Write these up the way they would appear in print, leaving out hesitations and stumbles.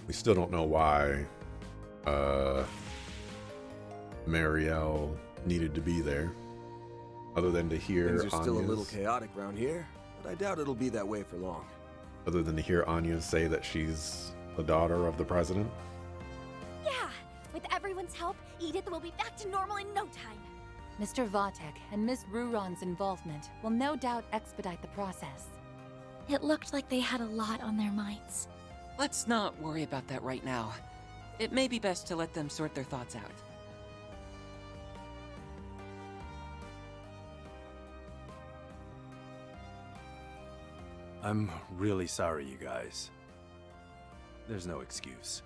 We still don't know why Marielle needed to be there, other than to hear Things are still a little Anya's, chaotic around here, but I doubt it'll be that way for long. other than to hear Anya say that she's the daughter of the president. Yeah, with everyone's help, Edith will be back to normal in no time. Mr. Vatek and Miss Ruron's involvement will no doubt expedite the process. It looked like they had a lot on their minds. Let's not worry about that right now. It may be best to let them sort their thoughts out. I'm really sorry, you guys. There's no excuse.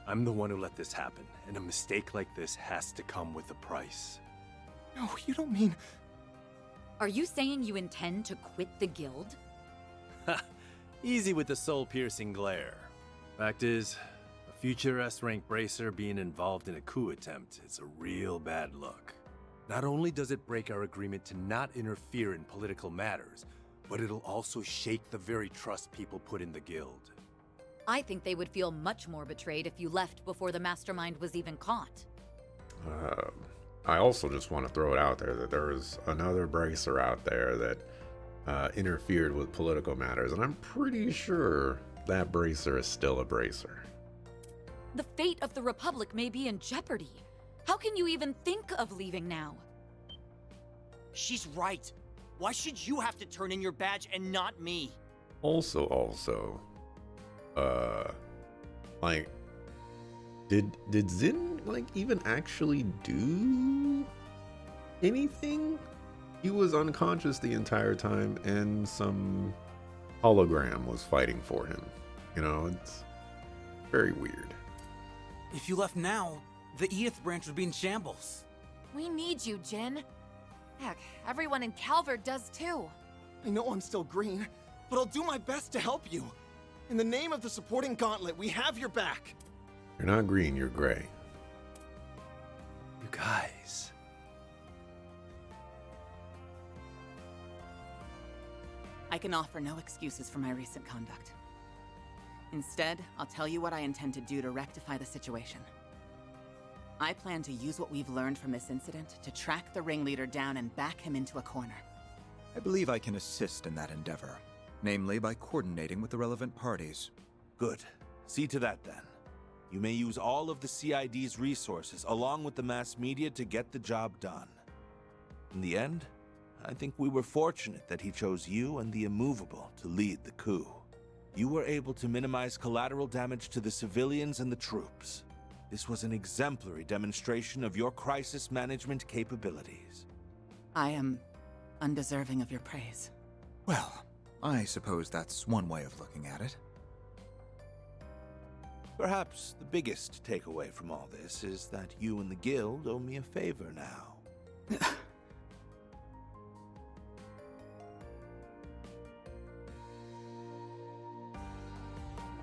I'm the one who let this happen, and a mistake like this has to come with a price. No, you don't mean... Are you saying you intend to quit the guild? Ha! Easy with the soul-piercing glare. Fact is, a future S-rank bracer being involved in a coup attempt is a real bad look. Not only does it break our agreement to not interfere in political matters, but it'll also shake the very trust people put in the guild. I think they would feel much more betrayed if you left before the mastermind was even caught. I also just want to throw it out there that there is another bracer out there that interfered with political matters, and I'm pretty sure that bracer is still a bracer. The fate of the Republic may be in jeopardy. How can you even think of leaving now? She's right. Why should you have to turn in your badge and not me? Also, like, did Zin, like, even actually do anything? He was unconscious the entire time, and some hologram was fighting for him. You know, it's very weird. If you left now, the Edith branch would be in shambles. We need you, Jin. Heck, everyone in Calvert does too. I know I'm still green, but I'll do my best to help you. In the name of the supporting gauntlet, we have your back. You're not green, you're gray. You guys... I can offer no excuses for my recent conduct. Instead, I'll tell you what I intend to do to rectify the situation. I plan to use what we've learned from this incident to track the ringleader down and back him into a corner. I believe I can assist in that endeavor, namely by coordinating with the relevant parties. Good. See to that then. You may use all of the CID's resources along with the mass media to get the job done. In the end, I think we were fortunate that he chose you and the Immovable to lead the coup. You were able to minimize collateral damage to the civilians and the troops. This was an exemplary demonstration of your crisis management capabilities. I am undeserving of your praise. Well, I suppose that's one way of looking at it. Perhaps the biggest takeaway from all this is that you and the guild owe me a favor now.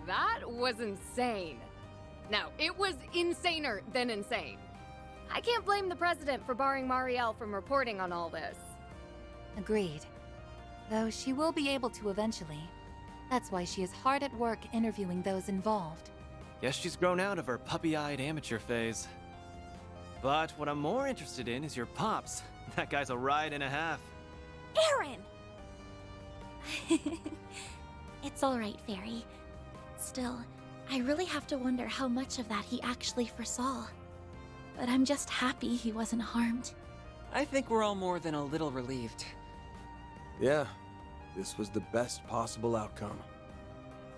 That was insane. Now, it was insaner than insane. I can't blame the president for barring Marielle from reporting on all this. Agreed. Though she will be able to eventually. That's why she is hard at work interviewing those involved. Guess she's grown out of her puppy-eyed amateur phase. But what I'm more interested in is your pops. That guy's a ride and a half. Aaron! It's all right, Fairy. Still, I really have to wonder how much of that he actually foresaw. But I'm just happy he wasn't harmed. I think we're all more than a little relieved. Yeah, this was the best possible outcome.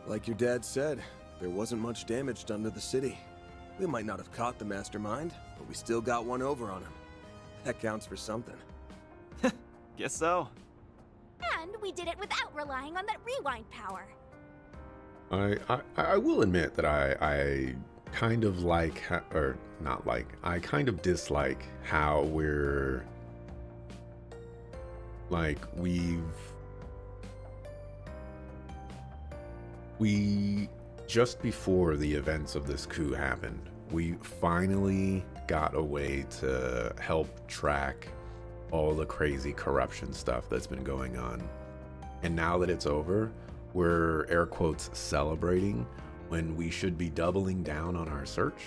Like your dad said, there wasn't much damage done to the city. We might not have caught the mastermind, but we still got one over on him. That counts for something. Guess so. And we did it without relying on that rewind power. I will admit that I kind of like, or not like, I kind of dislike how we're, like, we just before the events of this coup happened, we finally got a way to help track all the crazy corruption stuff that's been going on. And now that it's over, we're, air quotes, celebrating when we should be doubling down on our search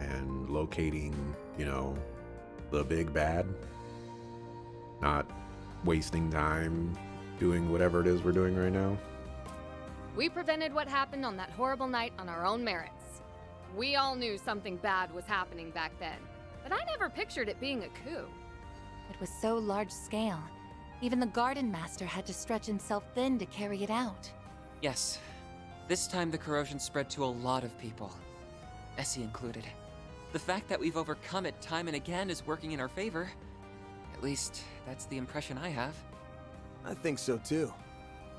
and locating, you know, the big bad, not wasting time doing whatever it is we're doing right now. We prevented what happened on that horrible night on our own merits. We all knew something bad was happening back then, but I never pictured it being a coup. It was so large scale. Even the Garden Master had to stretch himself thin to carry it out. Yes. This time the corrosion spread to a lot of people. Essie included. The fact that we've overcome it time and again is working in our favor. At least, that's the impression I have. I think so too.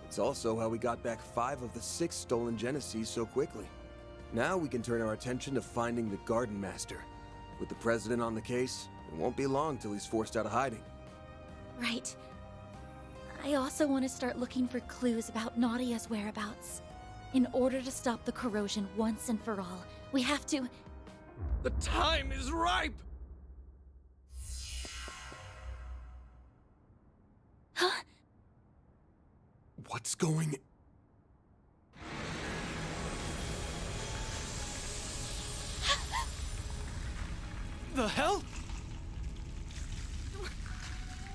It's also how we got back 5 of the 6 stolen Genesees so quickly. Now we can turn our attention to finding the Garden Master. With the President on the case, it won't be long till he's forced out of hiding. Right. I also want to start looking for clues about Nadia's whereabouts. In order to stop the corrosion once and for all, we have to... The time is ripe! Huh? What's going... The hell?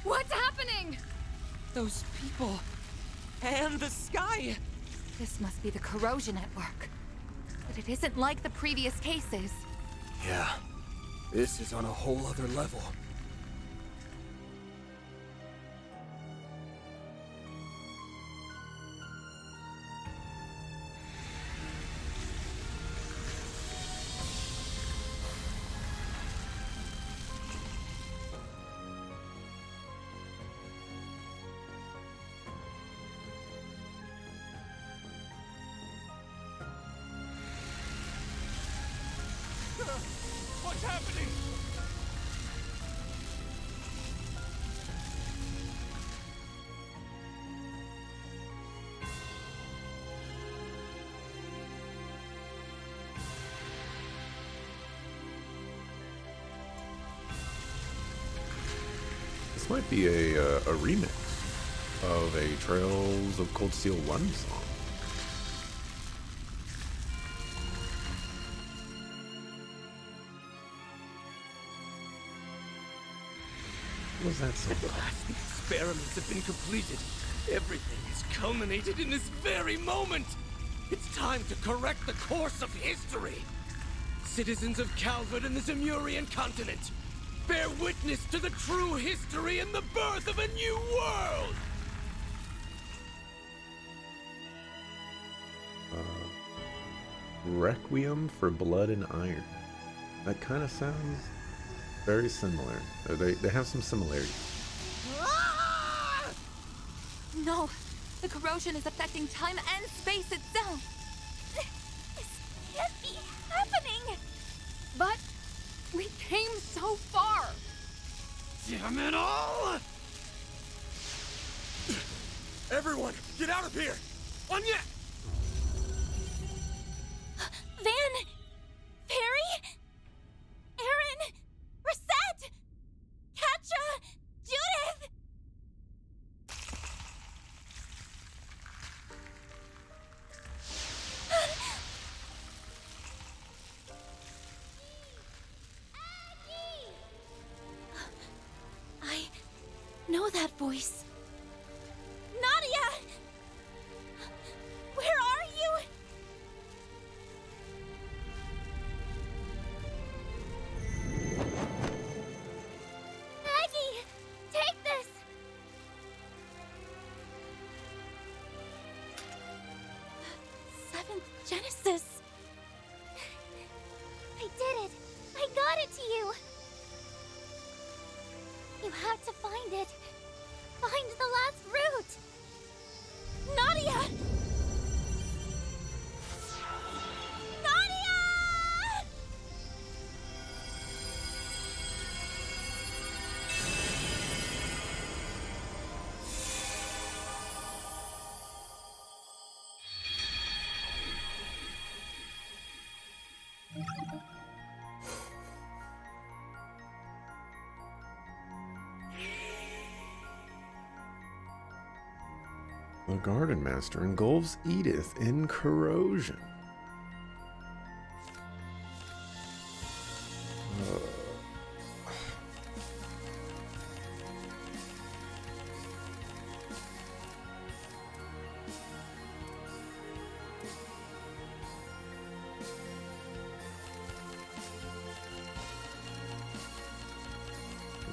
What's happening? Those people. And the sky! This must be the corrosion at work. But it isn't like the previous cases. Yeah, this is on a whole other level. What's happening? This might be a remix of a Trails of Cold Steel 1 song. What was that song? At last, the experiments have been completed. Everything is culminated in this very moment. It's time to correct the course of history. Citizens of Calvert and the Zemurian continent, bear witness to the true history and the birth of a new world! Requiem for Blood and Iron. That kind of sounds very similar. They have some similarities. No! The corrosion is affecting time and space itself! This can't be happening! But we came so far! Damn it all! Everyone, get out of here! Anya! Van! Perry! Aaron! Reset! Katja! Judith! I know that voice. Nadia! Where are you? Maggie! Take this! Seventh Genesis! I did it! I got it to you! You have to find it. Find the last route! Nadia! Nadia! The Garden Master engulfs Edith in corrosion.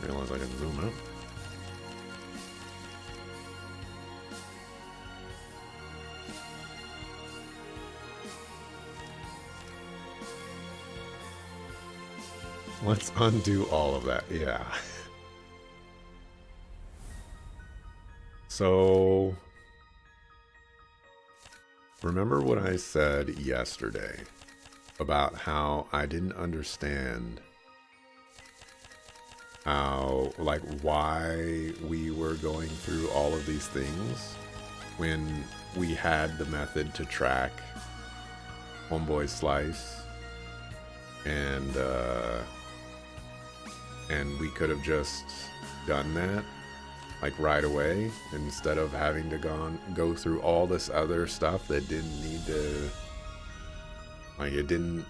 Didn't realize I could zoom out. Let's undo all of that. Yeah. So, remember what I said yesterday about how I didn't understand how, like, why we were going through all of these things when we had the method to track Homeboy Slice, and we could have just done that like right away instead of having to go through all this other stuff that didn't need to, like, it didn't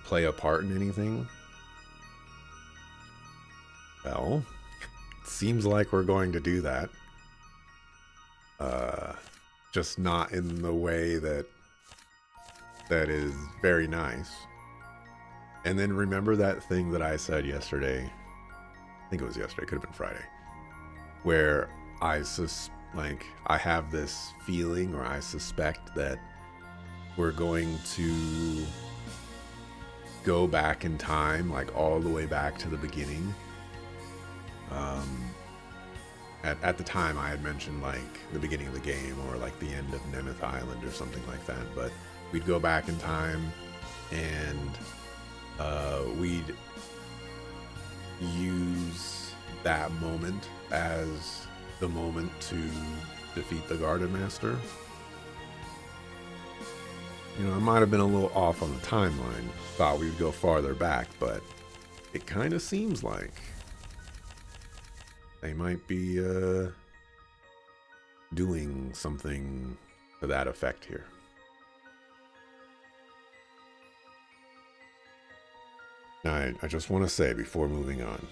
play a part in anything. Well, it seems like we're going to do that. Just not in the way that is very nice. And then remember that thing that I said yesterday, I think it was yesterday, could have been Friday, where I have this feeling, or I suspect that we're going to go back in time, like all the way back to the beginning. At the time I had mentioned like the beginning of the game, or like the end of Nemeth Island or something like that, but we'd go back in time and we'd use that moment as the moment to defeat the Garden Master. You know, I might have been a little off on the timeline. Thought we'd go farther back, but it kind of seems like they might be doing something to that effect here. Now, I just want to say before moving on,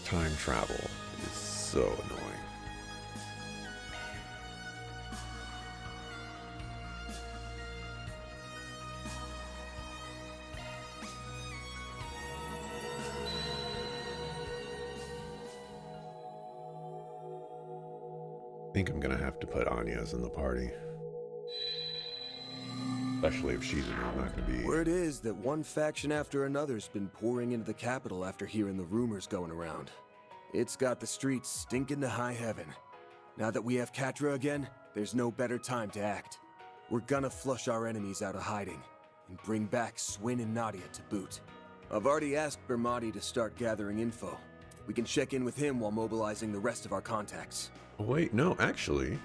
time travel is so annoying. I think I'm gonna have to put Anya's in the party. Especially if she's not gonna be... Word is that one faction after another's been pouring into the capital after hearing the rumors going around. It's got the streets stinking to high heaven. Now that we have Catra again, there's no better time to act. We're gonna flush our enemies out of hiding, and bring back Swin and Nadia to boot. I've already asked Bermati to start gathering info. We can check in with him while mobilizing the rest of our contacts. Wait, no, actually,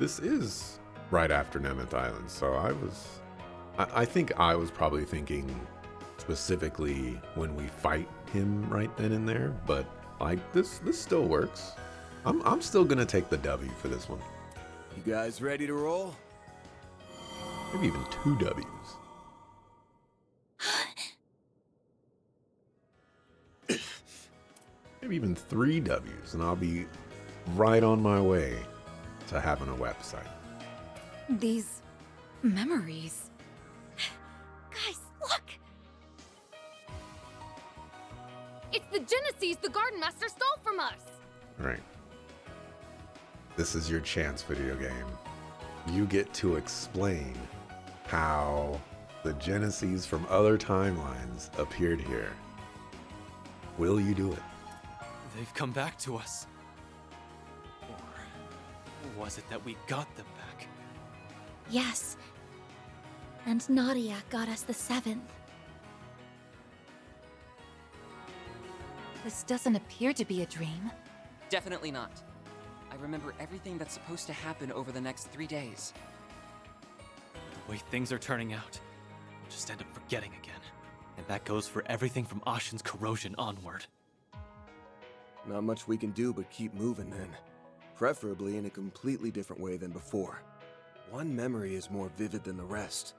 this is right after Nemeth Island, so I think I was probably thinking specifically when we fight him right then and there, but like this still works. I'm still gonna take the W for this one. You guys ready to roll? Maybe even 2 W's. Maybe even 3 W's, and I'll be right on my way to having a website. These memories. Guys, look! It's the Genesis the Garden Master stole from us! Right. This is your chance, video game. You get to explain how the Genesis from other timelines appeared here. Will you do it? They've come back to us. Or was it that we got them back? Yes. And Nadia got us the 7th. This doesn't appear to be a dream. Definitely not. I remember everything that's supposed to happen over the next 3 days. The way things are turning out, I'll just end up forgetting again. And that goes for everything from Ashen's corrosion onward. Not much we can do but keep moving then. Preferably in a completely different way than before. One memory is more vivid than the rest.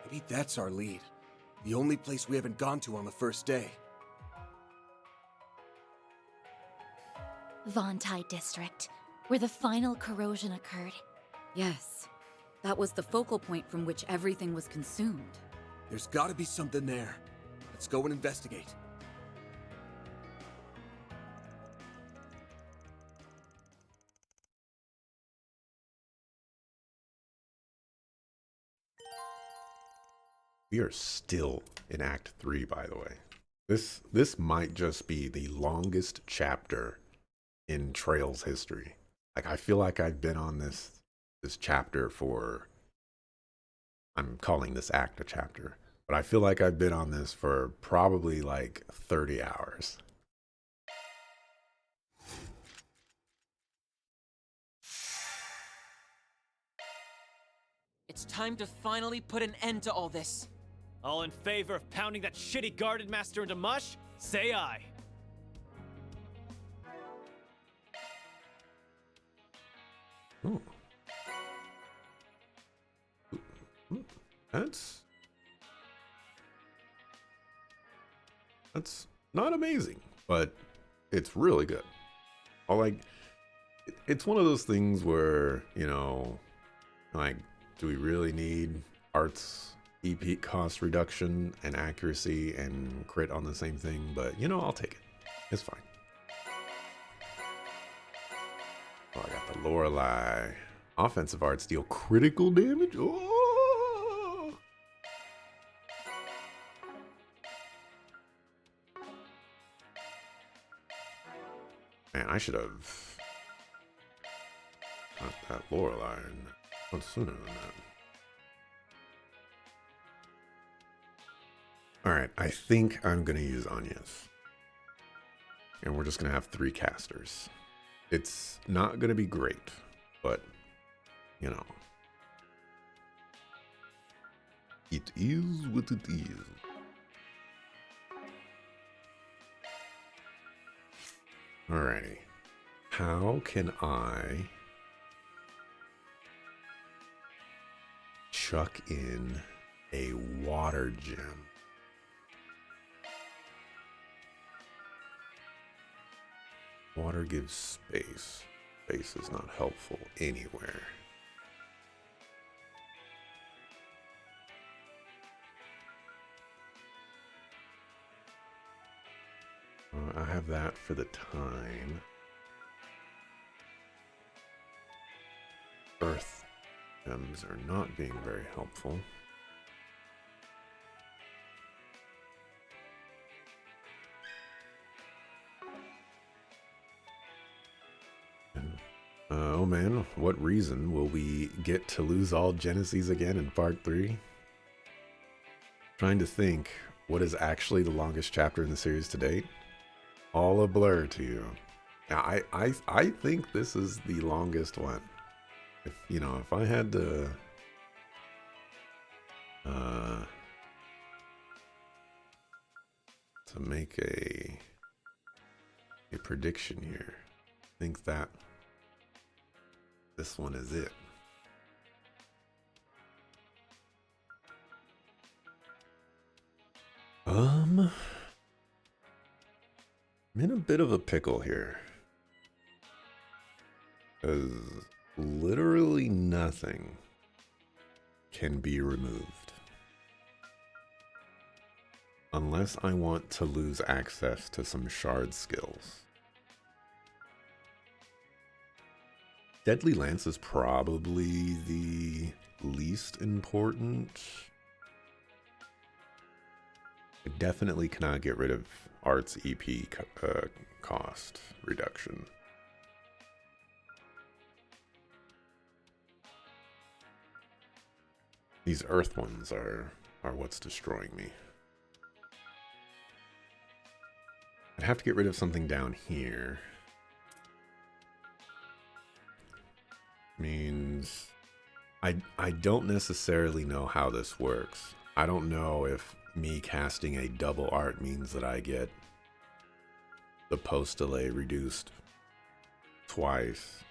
Maybe that's our lead. The only place we haven't gone to on the first day. Vontai District, where the final corrosion occurred. Yes. That was the focal point from which everything was consumed. There's gotta be something there. Let's go and investigate. We are still in Act 3, by the way. This might just be the longest chapter in Trail's history. Like, I feel like I've been on this chapter for, I'm calling this act a chapter, but I feel like I've been on this for probably like 30 hours. It's time to finally put an end to all this. All in favor of pounding that shitty garden master into mush? Say aye. Ooh. That's not amazing, but it's really good. It's one of those things where, you know, like, do we really need arts EP cost reduction and accuracy and crit on the same thing? But, you know, I'll take it. It's fine. Oh, I got the Lorelei. Offensive arts deal critical damage. Oh! Man, I should have got that Lorelei much sooner than that. Alright, I think I'm going to use Anya's. And we're just going to have 3 casters. It's not going to be great, but, you know. It is what it is. Alrighty. How can I chuck in a water gem? Water gives space. Space is not helpful anywhere. I have that for the time. Earth gems are not being very helpful. Oh man, what reason will we get to lose all Genesis again in part 3? Trying to think, what is actually the longest chapter in the series to date? All a blur to you. Now, I think this is the longest one. If I had to make a prediction here, I think that this one is it. I'm in a bit of a pickle here. Because literally nothing can be removed. Unless I want to lose access to some shard skills. Deadly Lance is probably the least important. I definitely cannot get rid of Art's EP cost reduction. These earth ones are what's destroying me. I'd have to get rid of something down here. Means I don't necessarily know how this works. I don't know if me casting a double art means that I get the post delay reduced twice.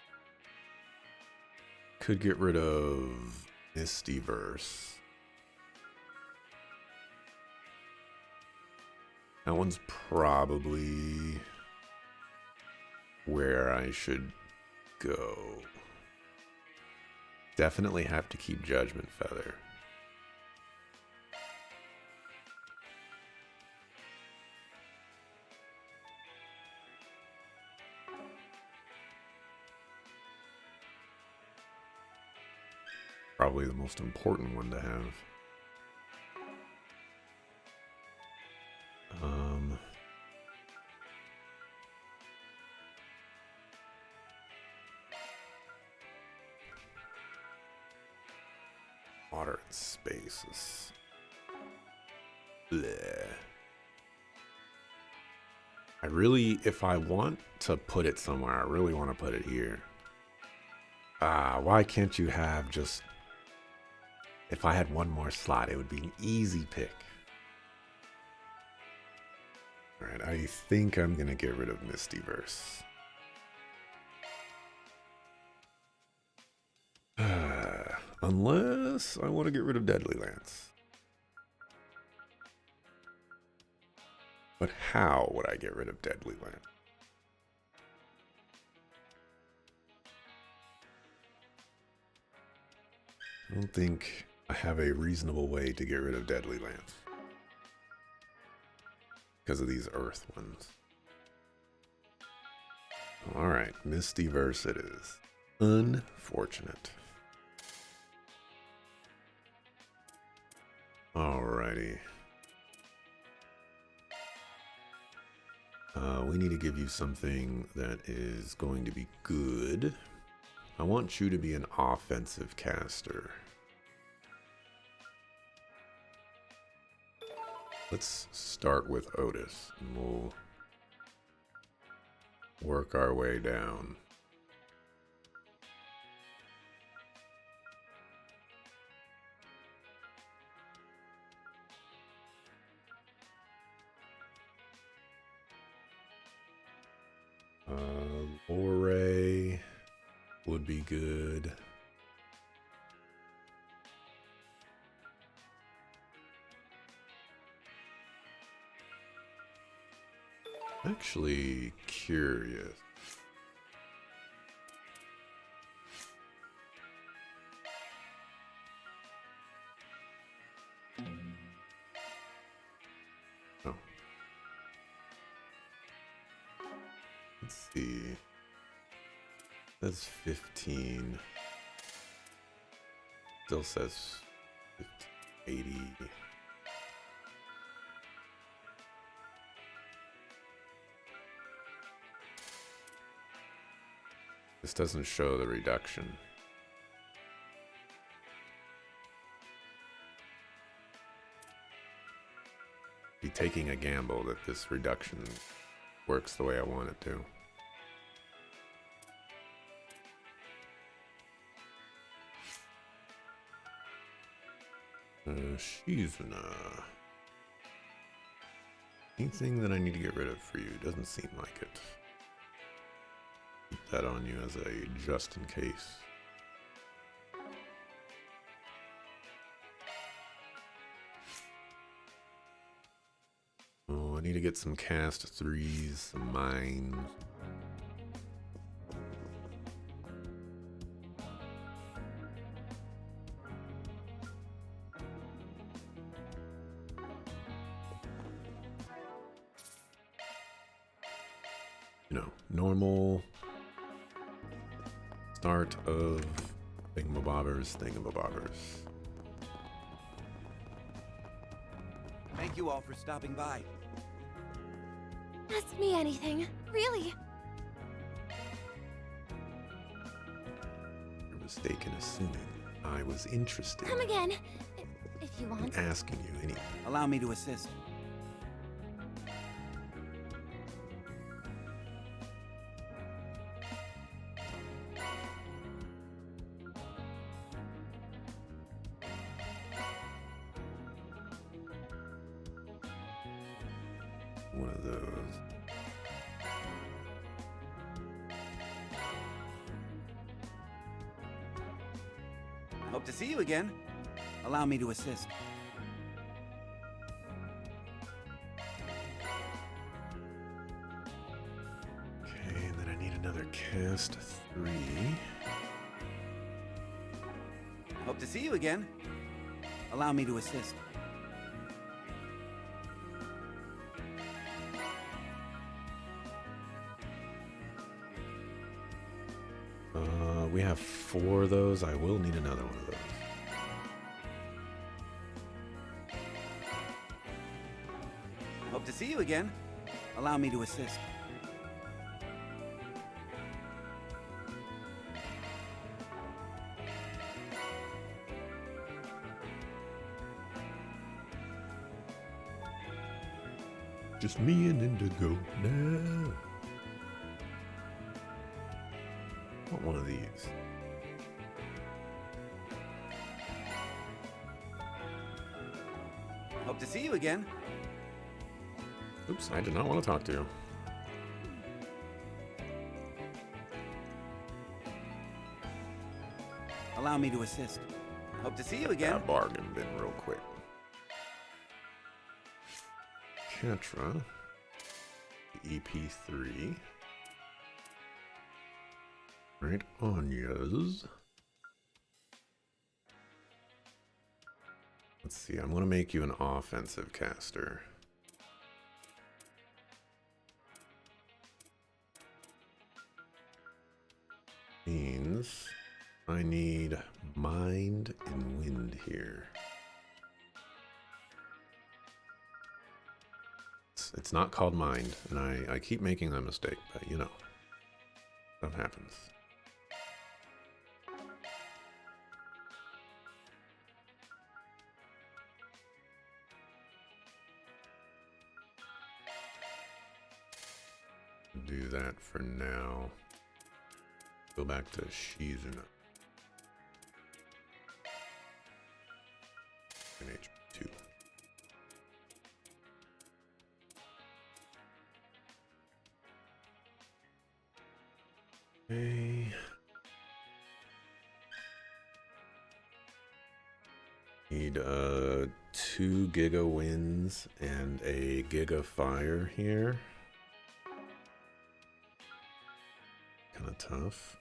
Could get rid of Mistyverse. That one's probably where I should go. Definitely have to keep Judgment Feather. Probably the most important one to have. Water and spaces. Bleh. I really, if I want to put it somewhere, I really want to put it here. Why can't you have just... If I had one more slot, it would be an easy pick. Alright, I think I'm going to get rid of Mistyverse. Unless I want to get rid of Deadly Lance. But how would I get rid of Deadly Lance? I don't think I have a reasonable way to get rid of Deadly Lance. Because of these Earth ones. Alright, Mistyverse it is. Unfortunate. Alrighty. We need to give you something that is going to be good. I want you to be an offensive caster. Let's start with Otis, and we'll work our way down. Lore would be good. Actually curious. Oh. Let's see. That's 15. Still says 80. This doesn't show the reduction. Be taking a gamble that this reduction works the way I want it to. Shizuna. Anything that I need to get rid of for you? Doesn't seem like it. Keep that on you as a just in case. Oh, I need to get some cast threes, some mines. You know, normal start of thingamabobbers. Thank you all for stopping by. Ask me anything, really. You're mistaken assuming I was interested Come again, if you in want. asking you anything. Allow me to assist. One of those. Hope to see you again. Allow me to assist. Okay, and then I need another cast 3. Hope to see you again. Allow me to assist. We have 4 of those. I will need another one of those. Hope to see you again. Allow me to assist. just me and Indigo now. I want one of these. Hope to see you again. Oops, I did not want to talk to you. Allow me to assist. Hope to see you again. That bargain bin real quick. Ketra. EP3. Right, Anya's. Let's see, I'm going to make you an offensive caster. Means I need mind and wind here. It's not called mind, and I keep making that mistake, but you know, stuff happens. Do that for now. Go back to Shizuna. And HP2. Okay. Need 2 Giga Winds and a Giga Fire here. Kind of tough.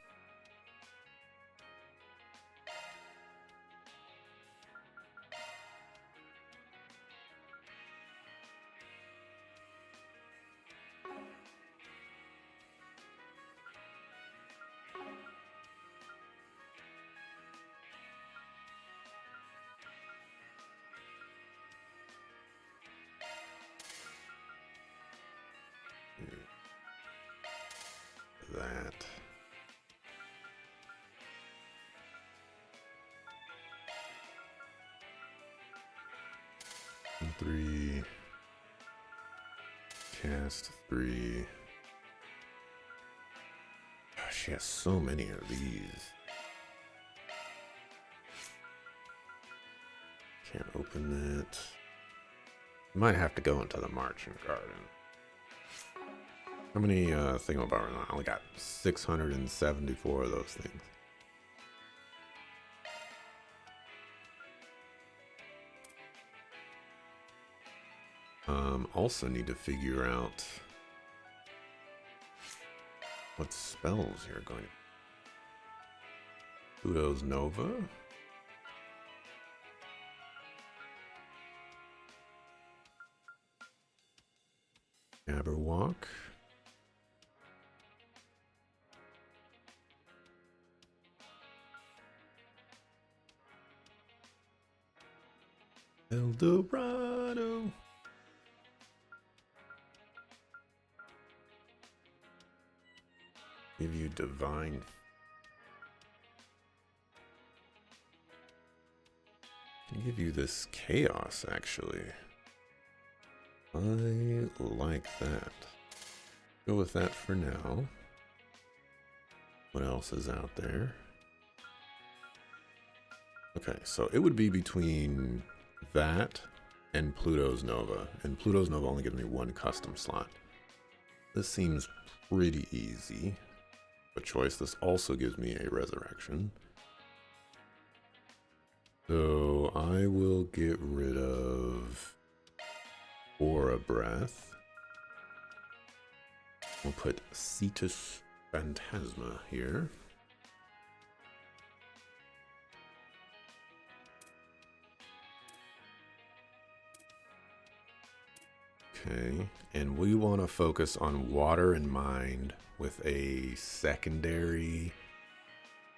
That. And 3. Cast 3. She has so many of these. Can't open that. Might have to go into the Marching Garden. How many thingamabobber? I only got 674 of those things. Also need to figure out what spells you're going to. Pluto's Nova. Jabberwock. Eldorado. Give you divine. Can give you this chaos actually. I like that. Go with that for now. What else is out there? Okay, so it would be between that and Pluto's Nova. And Pluto's Nova only gives me 1 custom slot. This seems pretty easy. A choice. This also gives me a resurrection. So I will get rid of Aura Breath. We'll put Cetus Phantasma here. Okay, and we want to focus on water and mind with a secondary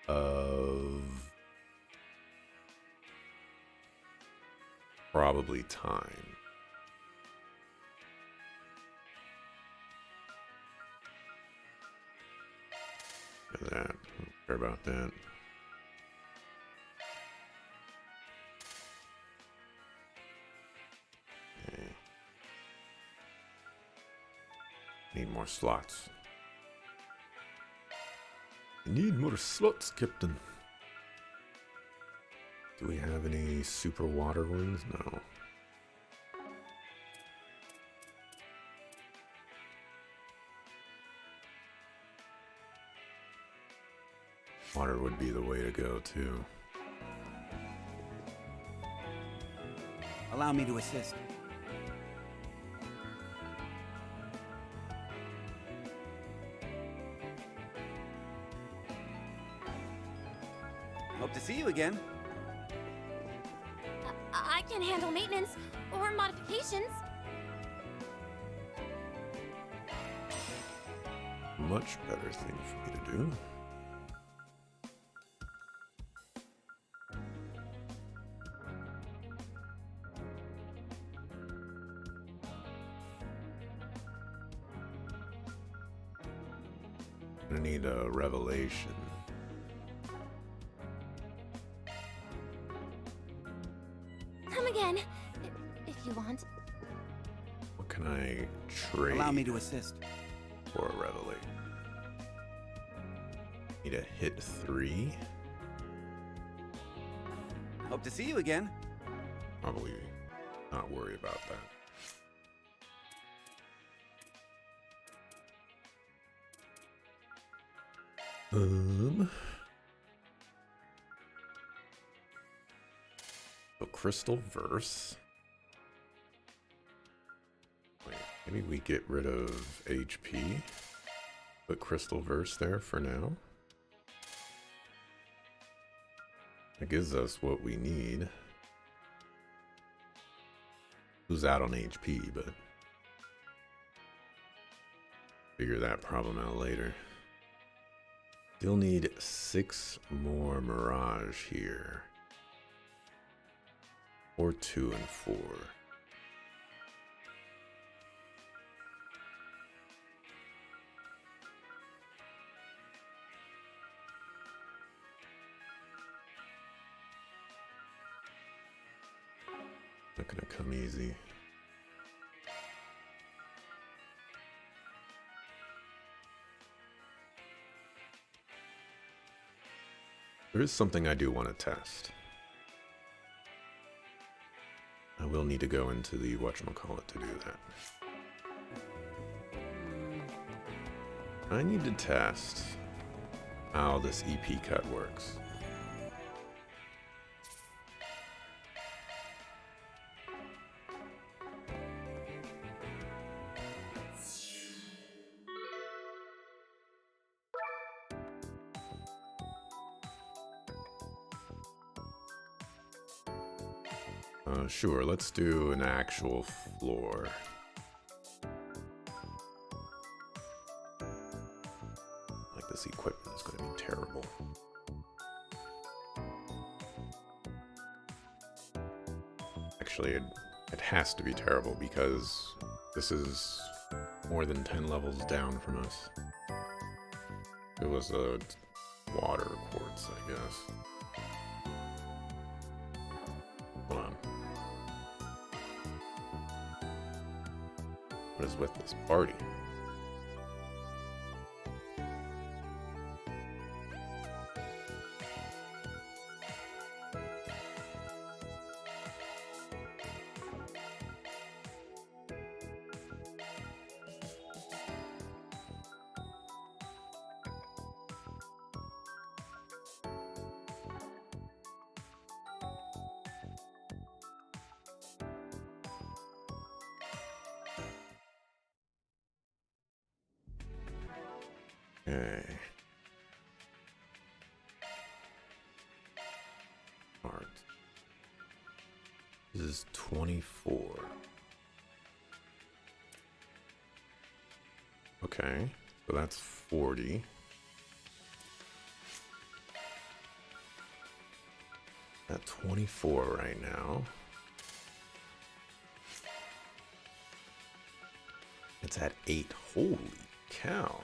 of probably time. Look at that. I don't care about that. Okay. more slots. I need more slots, Captain. Do we have any super water ones? No. Water would be the way to go, too. Allow me to assist. Hope to see you again. I can handle maintenance or modifications. Much better thing for me to do. I need a revelation. Come again, if you want. What can I trade? Allow me to assist. For a revelation. Need a hit 3. Hope to see you again. Probably not worry about that. So Crystal Verse. Wait, maybe we get rid of HP. Put Crystal Verse there for now. That gives us what we need. Who's out on HP, but figure that problem out later. Still need 6 more Mirage here. Or 2 and 4. Not gonna come easy. There is something I do want to test. I will need to go into the whatchamacallit to do that. I need to test how this EP cut works. Sure, let's do an actual floor. Like, this equipment is going to be terrible. Actually, it has to be terrible because this is more than 10 levels down from us. It was a water quartz, I guess. Hold on. What is with this party? Okay. Art. This is 24. Okay, so that's 40. At 24 right now. It's at 8. Holy cow.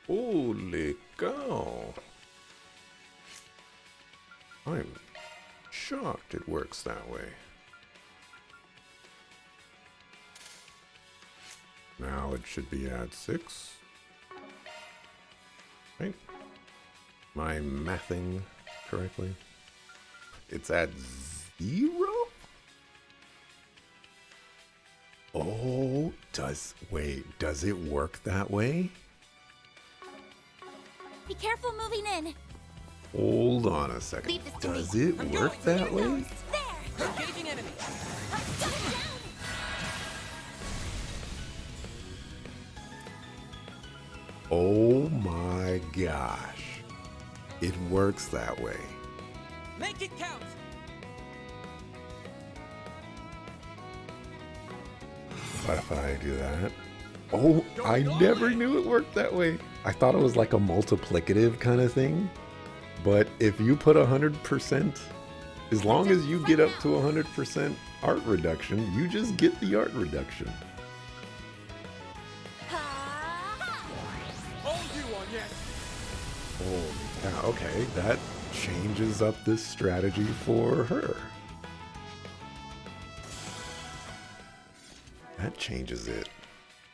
Holy cow. I'm shocked it works that way. Now it should be at 6. Right? Am I mathing correctly? It's at 0? Oh, does it work that way? Be careful moving in. Hold on a second. Leave this to Does me. it work that way? There! Engaging enemy! Oh my gosh. It works that way. Make it count! What if I do that? Oh, I never knew it worked that way. I thought it was like a multiplicative kind of thing. But if you put 100%, as long as you get up to 100% art reduction, you just get the art reduction. Oh, yeah, okay, that changes up this strategy for her. That changes it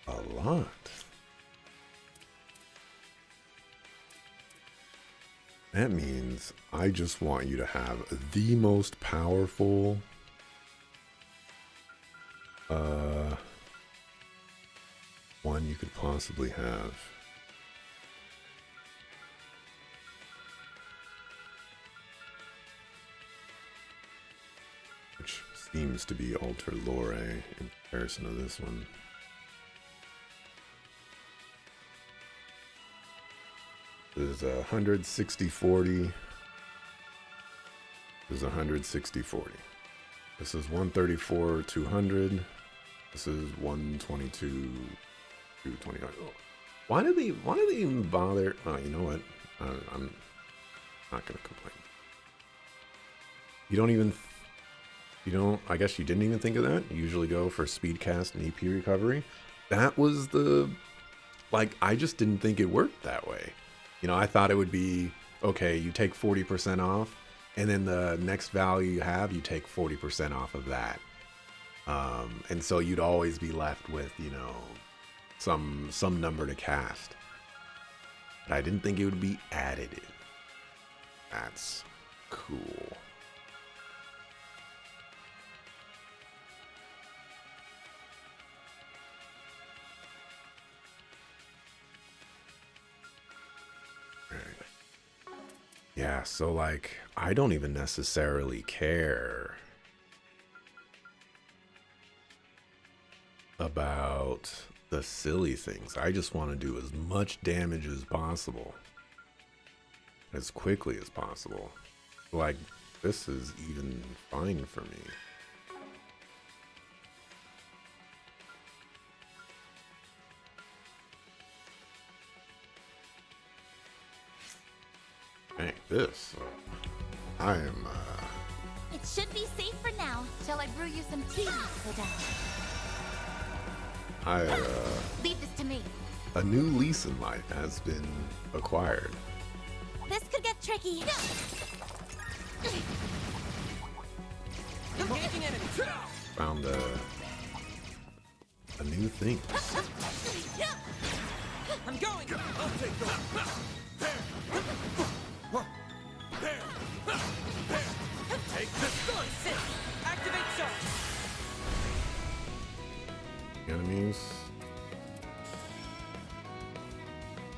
a lot. That means I just want you to have the most powerful one you could possibly have. Which seems to be Alter Lore in comparison to this one. This is 160-40. This is 160-40. This is 134-200. This is 122-220. Why do they even bother? Oh, you know what? I'm not gonna complain. I guess you didn't even think of that. You usually go for speed cast and EP recovery. That was I just didn't think it worked that way. You know, I thought it would be, okay, you take 40% off, and then the next value you have, you take 40% off of that. And so you'd always be left with, you know, some number to cast. But I didn't think it would be additive. That's cool. Yeah, so like, I don't even necessarily care about the silly things. I just want to do as much damage as possible, as quickly as possible. Like, this is even fine for me. Dang, this. I am, It should be safe for now. Shall I brew you some tea, Madame? Leave this to me. A new lease in life has been acquired. This could get tricky. Engaging enemy! Found a new thing. I'm going! I'll take those. Take the stun! Activate charge! Enemies.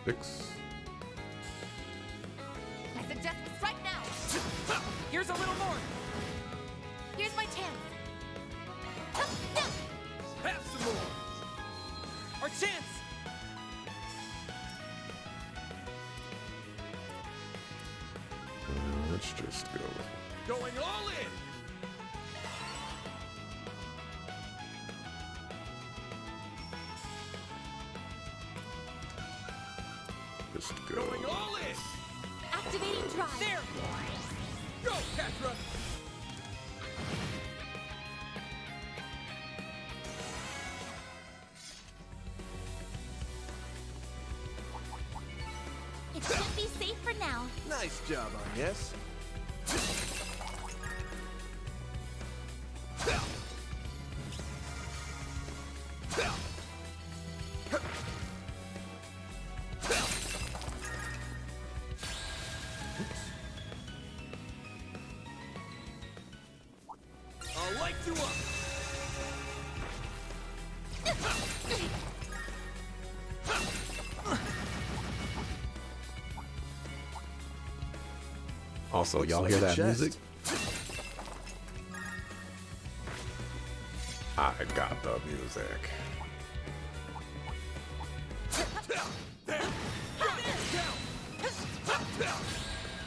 6. I suggest this right now. Here's a little more! Here's my chance. Have some more! Our chance! Let's just go. Going all in! Just go. Going all in! Activating drive. There! Go, Catra! It should be safe for now. Nice job, Agnes. you up! Also, Looks y'all like hear a that chest. music? I got the music.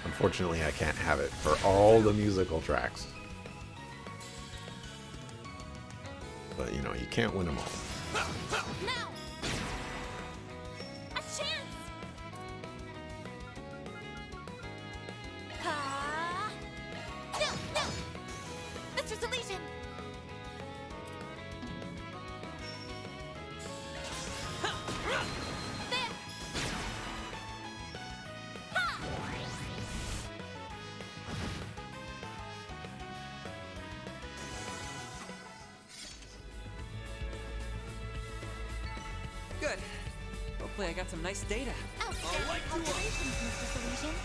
Unfortunately, I can't have it for all the musical tracks. But, you know, you can't win them all. Now! A chance! Ha! No, no! Mr. Salesian! There! Ha! Good. Hopefully I got some nice data. Outstanding calculations, Mr. Salesian.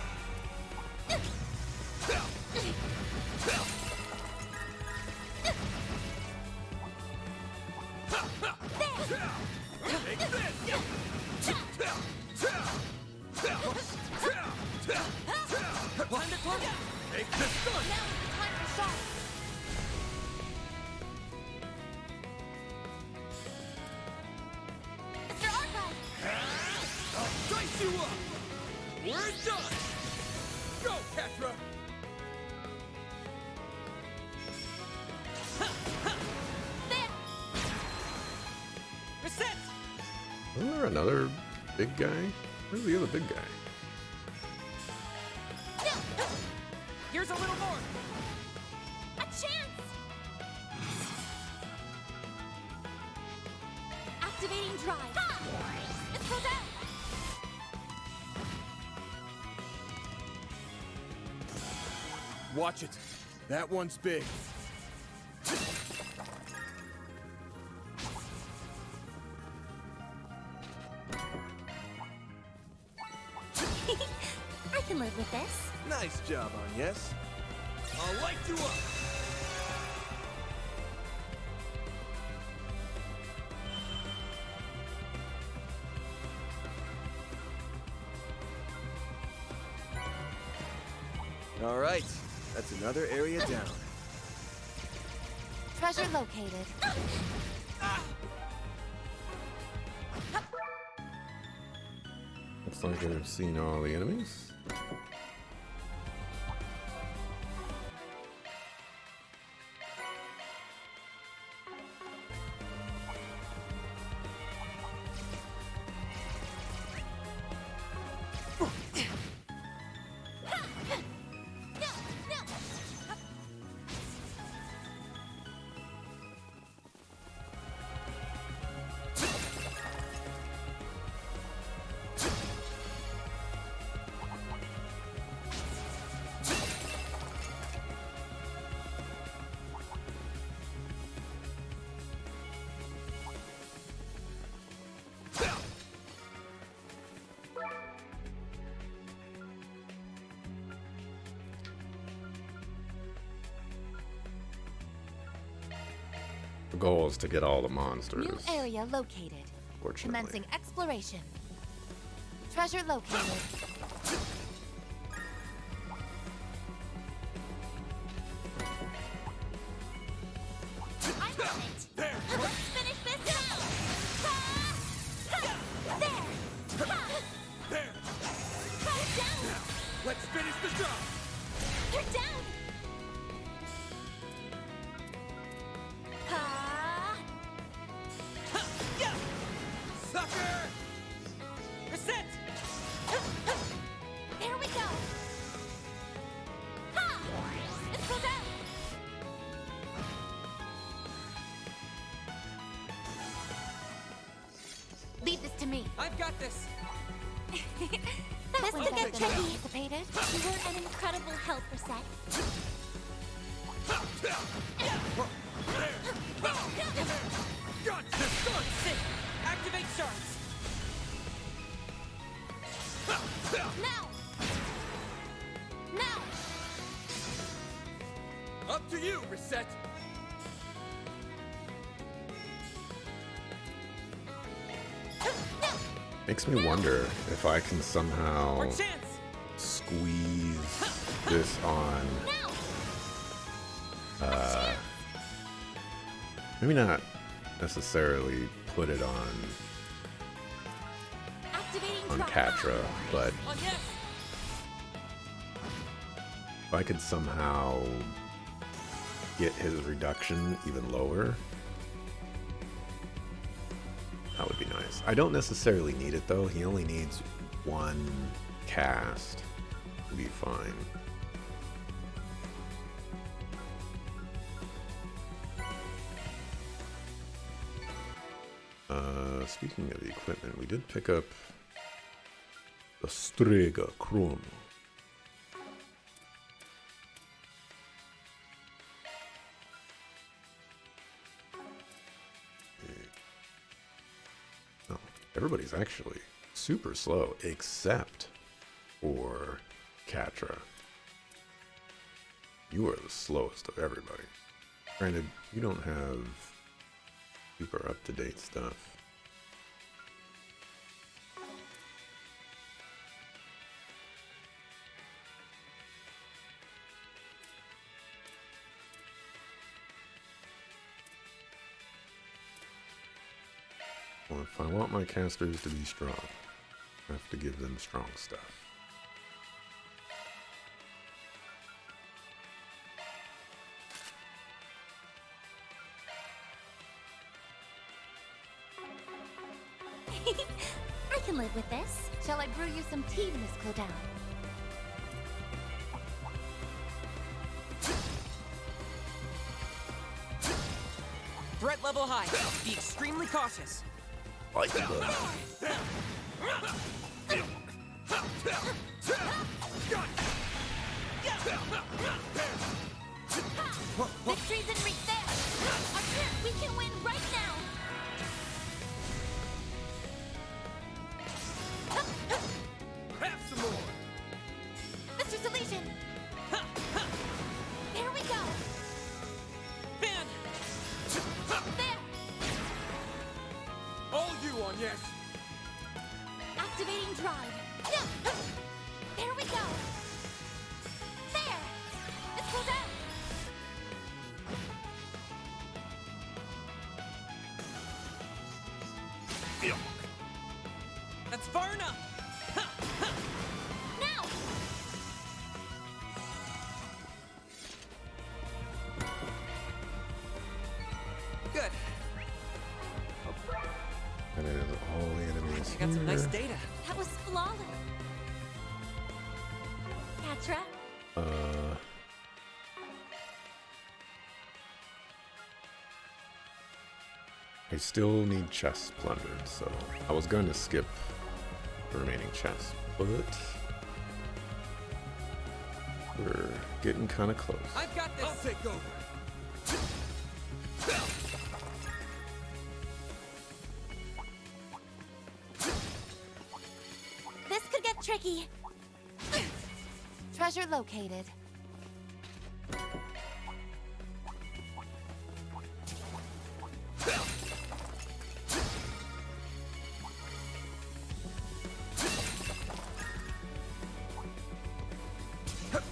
Time to close. Take this gun! Now is the time for Shaw. Mr. Archive! I'll dice you up! We're done! Go, Catra! There! Reset! Isn't there another big guy? Where's the other big guy? Here's a little more! A chance! Activating drive. Ha! Let's go down! Watch it. That one's big. I can live with this. Nice job, Agnes. I'll light you up! All right, that's another area down. Treasure located. Looks like I've seen all the enemies. The goal is to get all the monsters. New area located. Fortunately. Commencing exploration. Treasure located. I got it! There! Let's finish this now! Ha! Ha! There! Ha! There! Ha! Down! Let's finish the job! You're down! Ha! Sucker! Reset! There we go! Ha! Let's go down! Leave this to me. I've got this. This was could get better than tricky. anticipated. You were an incredible help, Reset. Got this gun! Sit! Activate shards! Now! Now! Up to you, Reset! Makes me wonder if I can somehow squeeze this on. Maybe not necessarily put it on Catra, but if I could somehow get his reduction even lower, that would be nice. I don't necessarily need it though. He only needs one cast to be fine. Speaking of the equipment, we did pick up the Strega Chrono. No, everybody's actually super slow except for Catra. You are the slowest of everybody. Granted, you don't have super up-to-date stuff. Well, if I want my casters to be strong, I have to give them strong stuff. I can live with this. Shall I brew you some tea, Miss Clodown? Threat level high. Be extremely cautious. Like Victory's in reach there. Archer, we can win right now. Have some more. Mr. Salesian. There we go. Ben. There. All you on, yes. Activating drive. There we go. There. Let's go down. That's far enough. Now. Good. And it is all the enemies You got some nice here. data. That was flawless. Catra. I still need chests plundered, so I was going to skip the remaining chests, but we're getting kind of close. I've got this. I'll take over. This could get tricky. Treasure located.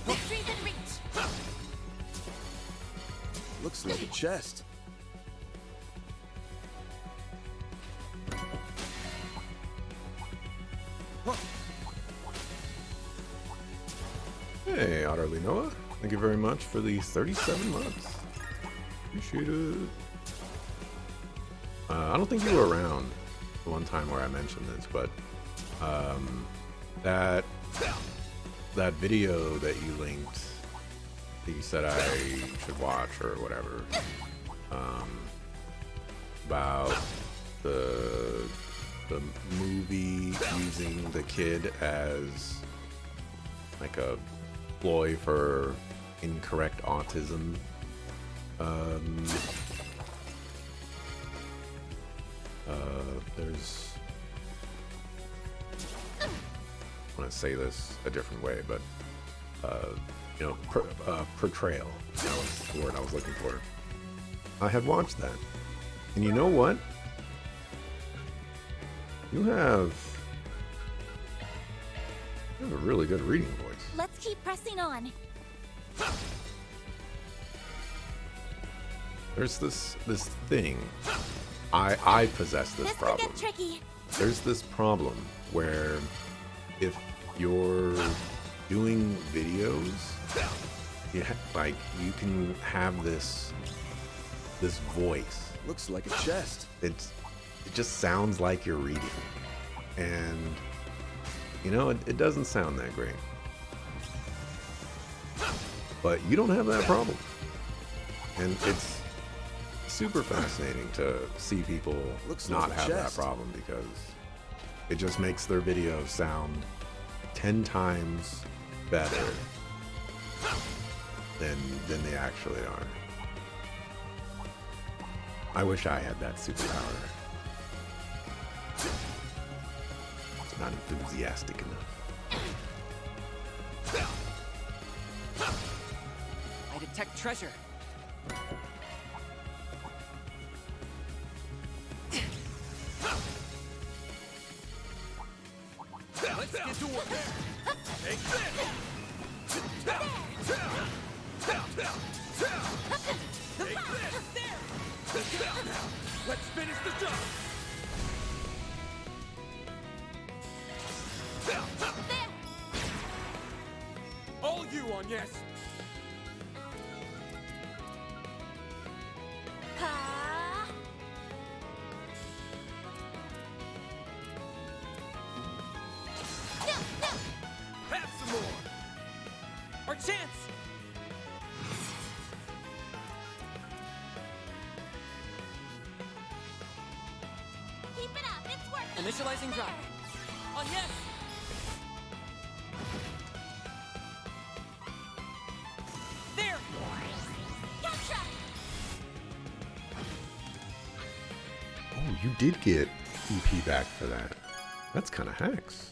Victory's in reach. Looks like a chest. Hey, Otterly Noah, thank you very much for the 37 months. Appreciate it. I don't think you were around the one time where I mentioned this, but that video that you linked, that you said I should watch or whatever, about the movie using the kid as like a ploy for incorrect autism. There's, I want to say this a different way, but you know, portrayal. That was the word I was looking for. I had watched that, and you know what? You have You have a really good reading voice. Let's keep pressing on. There's this thing. I possess this problem. This could get tricky. There's this problem where if you're doing videos, like you can have this voice. Looks like a chest. It just sounds like you're reading, and you know it doesn't sound that great. But you don't have that problem, and it's super fascinating to see people not have that problem because it just makes their videos sound 10 times better than they actually are. I wish I had that superpower. It's not enthusiastic enough. I detect treasure. Let's get to work. Take this. Take this. Let's finish the job. All you on, yes. Have some more. Our chance. Keep it up, it's working. Initializing drive. On yes. There. Gotcha. Oh, you did get EP back for that. That's kind of hacks.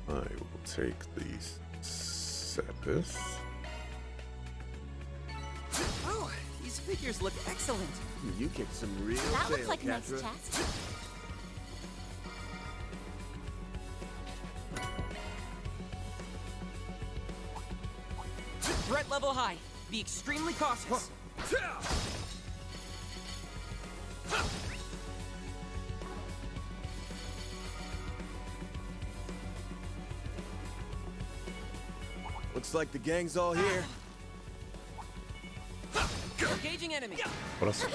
I will take these Sepis. Oh, these figures look excellent. You kicked some real That looks tail, like a nice Catra. chest. Threat level high. Be extremely cautious. Looks like the gang's all here. Engaging enemy. What else?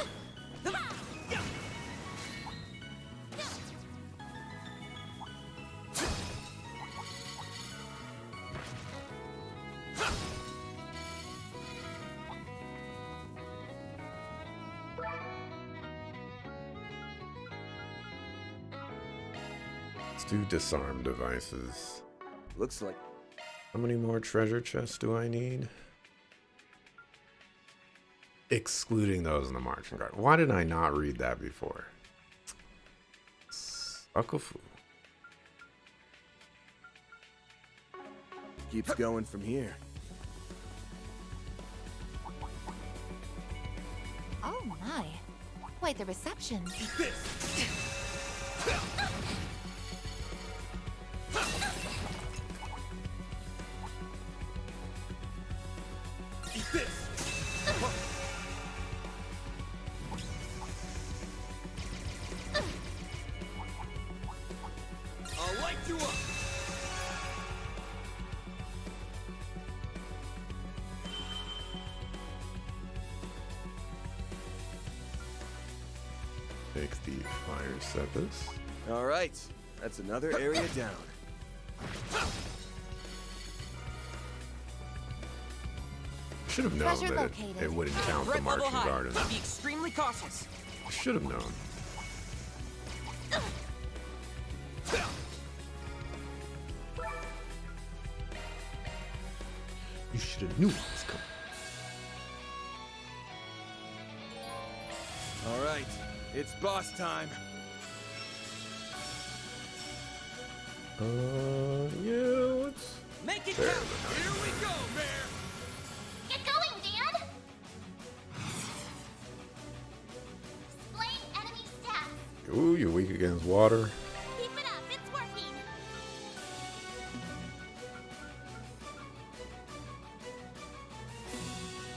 Let's do disarm devices. Looks like. How many more treasure chests do I need? Excluding those in the marching guard. Why did I not read that before? Suckafu. Keeps going from here. Oh my. Quite the reception. Eat this. I'll light you up. Take the fire Sepis. All right, that's another area down. Should have known Treasure that located. it wouldn't count the Threat level marching high. garden. Be extremely cautious. Should have known. You should have knew it was coming. All right, it's boss time. Yeah, let's... Make it There. count. Here we go, Mayor. Get going, Dan. Ooh, you're weak against water. Keep it up, it's working.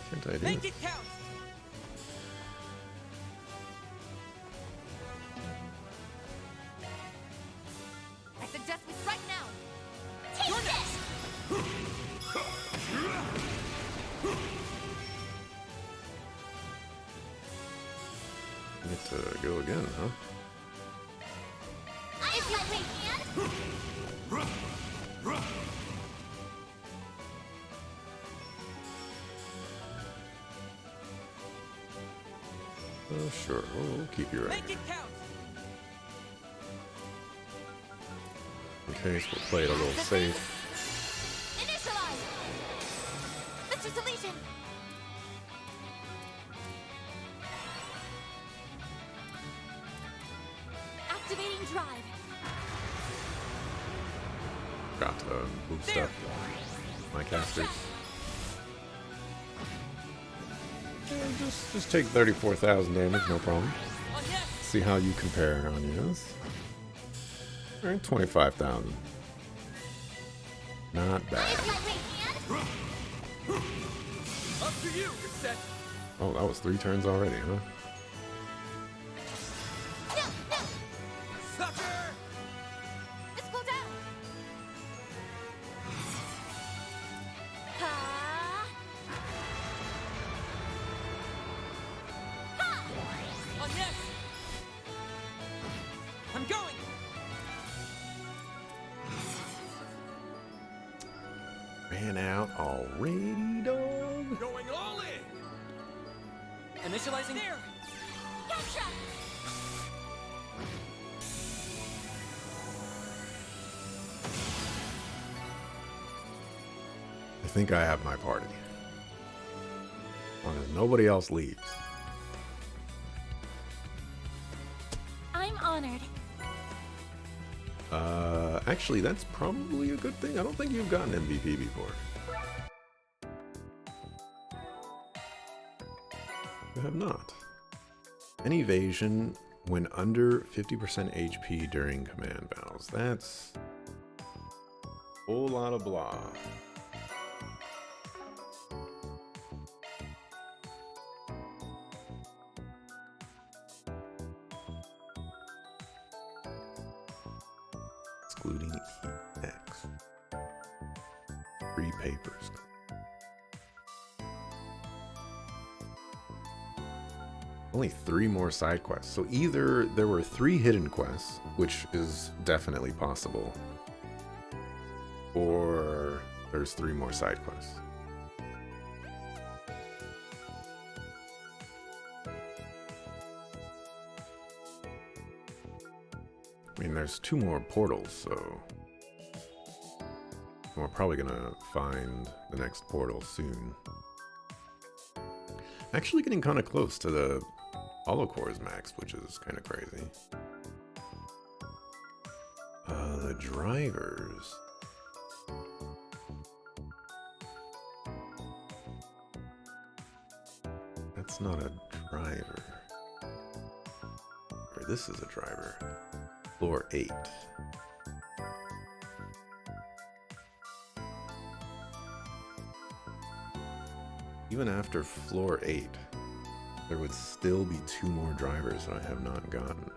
Can't I do Make it? it count. I suggest we strike now. Take this! Get to go again, huh? If you take hand. Oh, sure. We'll keep you right. Make it count. In case we'll play it a little safe. Initialize! Mr. Salesian! Activating drive. Got to boost up my casters. Yeah, just take 34,000 damage, no problem. See how you compare on yours. Alright, 25,000. Not bad. Up to you, Reset. Oh, that was 3 turns already, huh? Sucker! Let's go down. On yes. I'm going. Ran out already, dog. Going all in. Initializing there. Gotcha. I think I have my party. As long as nobody else leaves. I'm honored. Actually, that's probably a good thing. I don't think you've gotten MVP before. You have not. An evasion when under 50% HP during command battles. That's a whole lot of blah. Excluding EX. 3 papers. Only 3 more side quests. So either there were 3 hidden quests, which is definitely possible, or there's 3 more side quests. I mean, there's 2 more portals, so we're probably gonna find the next portal soon. Actually getting kind of close to the holocores max, which is kind of crazy. The drivers. That's not a driver. Or this is a driver. Floor 8. Even after floor 8, there would still be 2 more drivers that I have not gotten.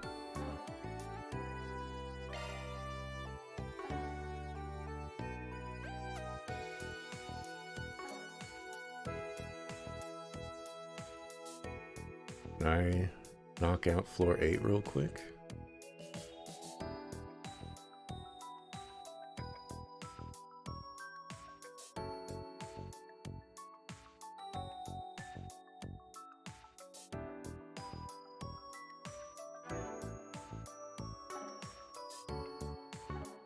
Can I knock out floor 8 real quick?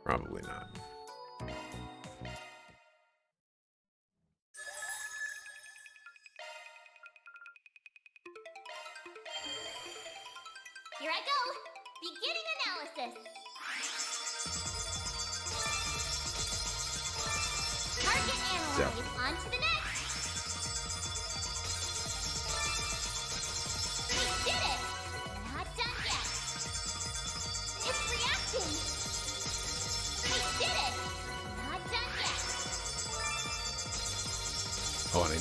Probably not. Here I go. Beginning analysis. Target analyzed. On to the next. We did it. Not done yet.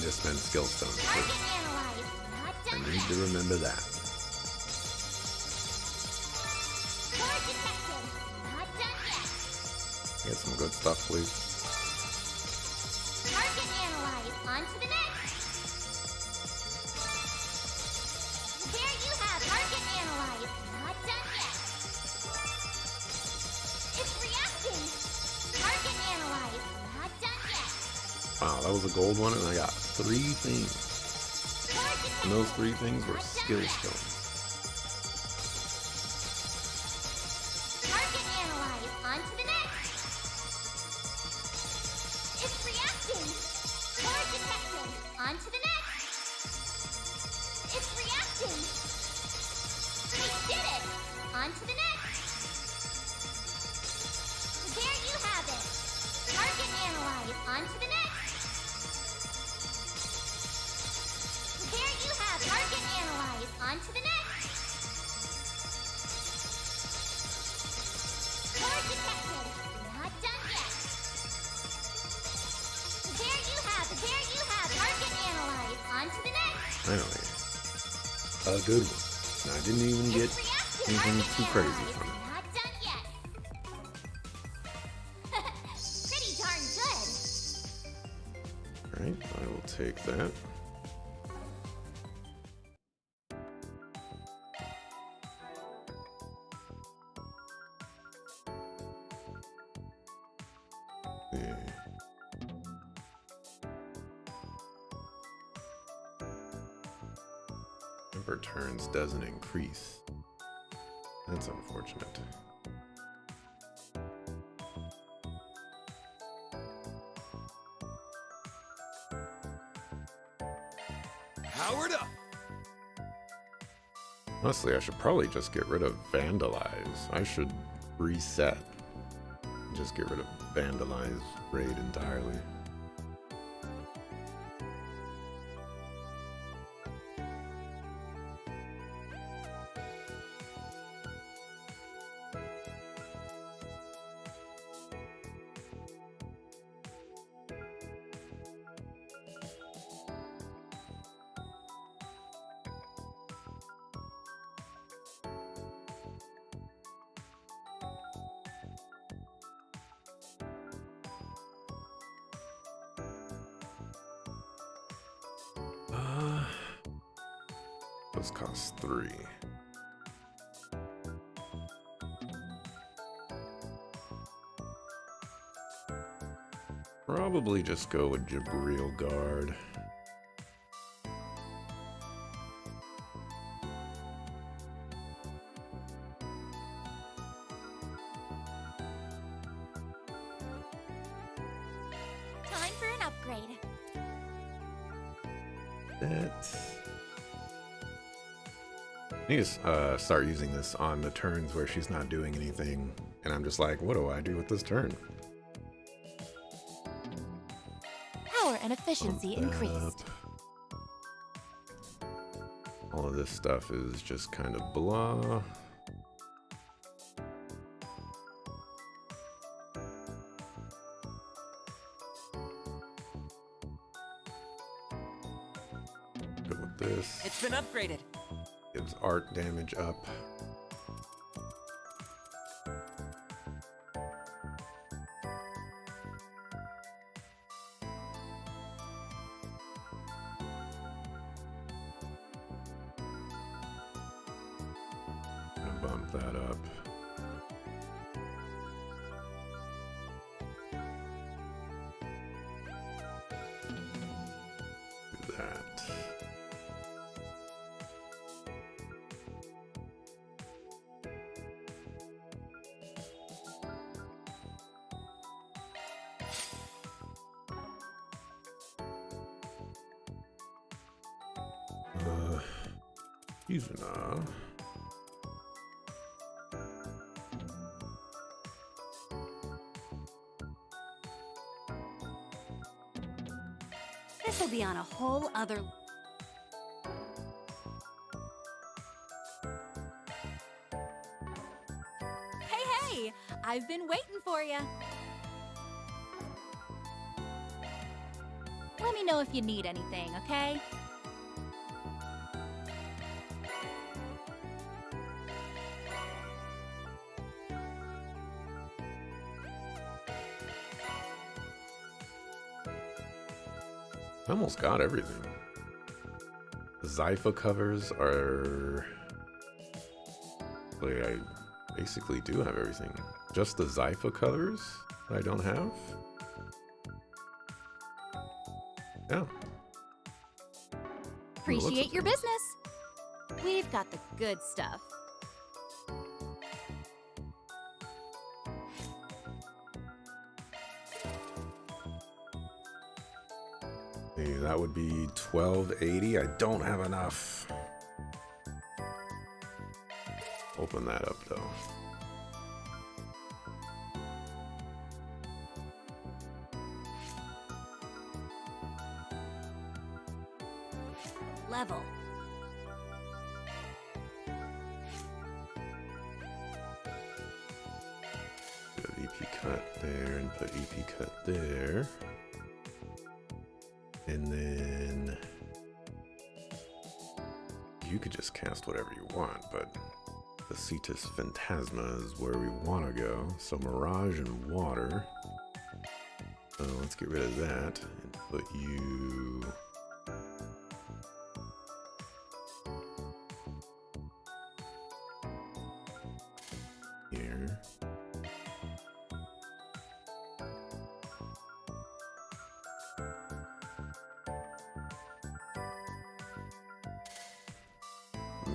to spend skill stones. Target analyzed. Not I done need yet. to remember that. Core detected. Not done yet. Get some good stuff, please. Target analyzed. On to the next. There you have target analyzed. Not done yet. It's reacting. Target analyzed. Not done yet. Wow, that was a gold one, and I got 3 things. And those 3 things were skill stones. Target analyzed. On to the next. It's reacting. Core detected. On to the next. It's reacting. We did it. On to the next. There you have it. Target analyzed. On to the next. There you have target analyzed. On to the next. Core detected. Not done yet. There you have target analyzed. On to the next. Finally. A good one. And I didn't even get anything too crazy from it. Not done yet. Pretty darn good. Alright, I will take that. Yeah. Number turns doesn't increase. That's unfortunate. Powered up! Honestly, I should probably just get rid of Vandalize. I should reset. Just get rid of Vandalize raid entirely. Those cost 3. Probably just go with Jabril Guard. Time for an upgrade. That. I need to start using this on the turns where she's not doing anything, and I'm just like, what do I do with this turn? Power and efficiency increased. All of this stuff is just kind of blah. Go with this. It's been upgraded. Gives art damage up. Gonna bump that up. Do that. Yuzuna. This will be on a whole other... Hey, I've been waiting for you. Let me know if you need anything, okay? I almost got everything. The Zypha covers are... Like, I basically do have everything. Just the Zypha covers that I don't have? Yeah. Appreciate your business. We've got the good stuff. Hey, that would be 1280. I don't have enough. Open that up though. Level. Put EP cut there and put EP cut there. And then you could just cast whatever you want, but the Cetus Phantasma is where we want to go. So Mirage and Water. Let's get rid of that and put you... here.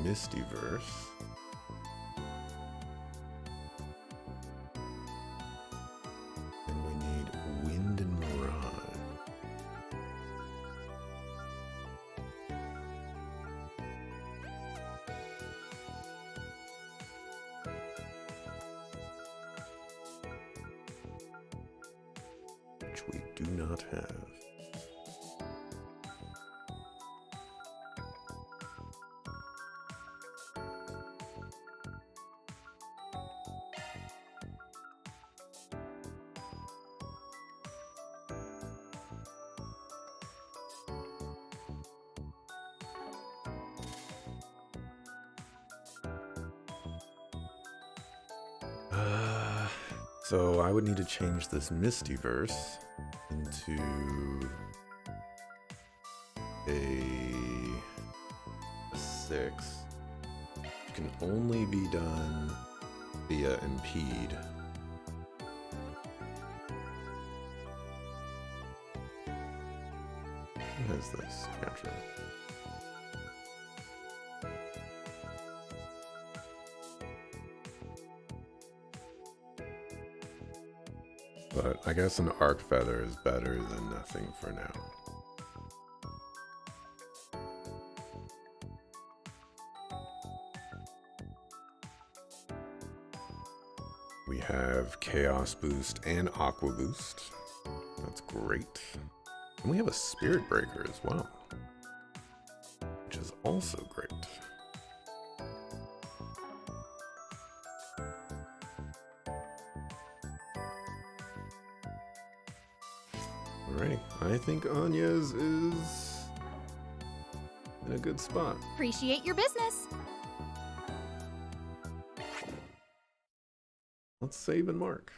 Mistyverse. And we need Wind and Mirage. Which we do not have. So I would need to change this Mistyverse into a 6. It can only be done via Impede. Who has this? Capture. But I guess an Arc Feather is better than nothing for now. We have Chaos Boost and Aqua Boost. That's great. And we have a Spirit Breaker as well, which is also great. Alrighty, I think Anya's is in a good spot. Appreciate your business. Let's save and mark.